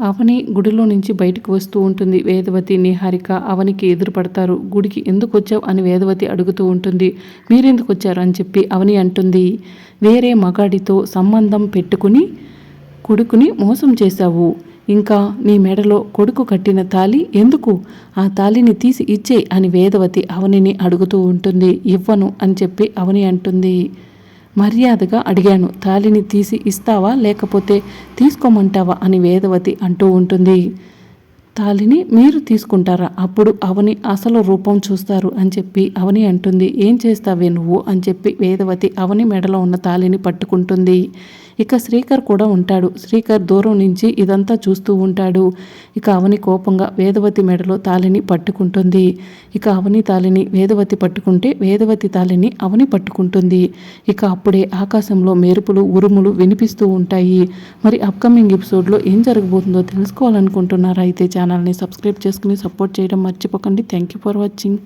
అవని గుడిలో నుంచి బయటకు వస్తూ ఉంటుంది. వేదవతి, నిహారిక అవనికి ఎదురుపడతారు. గుడికి ఎందుకు వచ్చావు అని వేదవతి అడుగుతూ ఉంటుంది. మీరెందుకు వచ్చారు అని చెప్పి అవని అంటుంది. వేరే మగాడితో సంబంధం పెట్టుకుని కొడుకుని మోసం చేశావు. ఇంకా నీ మెడలో కొడుకు కట్టిన తాళి ఎందుకు? ఆ తాళిని తీసి ఇచ్చే అని వేదవతి అవనిని అడుగుతూ ఉంటుంది. ఇవ్వను అని చెప్పి అవని అంటుంది. మర్యాదగా అడిగాను, తాళిని తీసి ఇస్తావా లేకపోతే తీసుకోమంటావా అని వేదవతి అంటూ ఉంటుంది. తాళిని మీరు తీసుకుంటారా? అప్పుడు అవని అసలు రూపం చూస్తారు అని చెప్పి అవని అంటుంది. ఏం చేస్తావే నువ్వు అని చెప్పి వేదవతి అవని మెడలో ఉన్న తాళిని పట్టుకుంటుంది. ఇక శ్రీకర్ కూడా ఉంటాడు. శ్రీకర్ దూరం నుంచి ఇదంతా చూస్తూ ఉంటాడు. ఇక అవని కోపంగా వేదవతి మెడలో తాళిని పట్టుకుంటుంది. ఇక అవని తాళిని వేదవతి పట్టుకుంటే వేదవతి తాళిని అవని పట్టుకుంటుంది. ఇక అప్పుడే ఆకాశంలో మెరుపులు ఉరుములు వినిపిస్తూ ఉంటాయి. మరి అప్కమింగ్ ఎపిసోడ్లో ఏం జరగబోతుందో తెలుసుకోవాలనుకుంటున్నారా? అయితే ఛానల్ని సబ్స్క్రైబ్ చేసుకుని సపోర్ట్ చేయడం మర్చిపోకండి. Thank you for watching.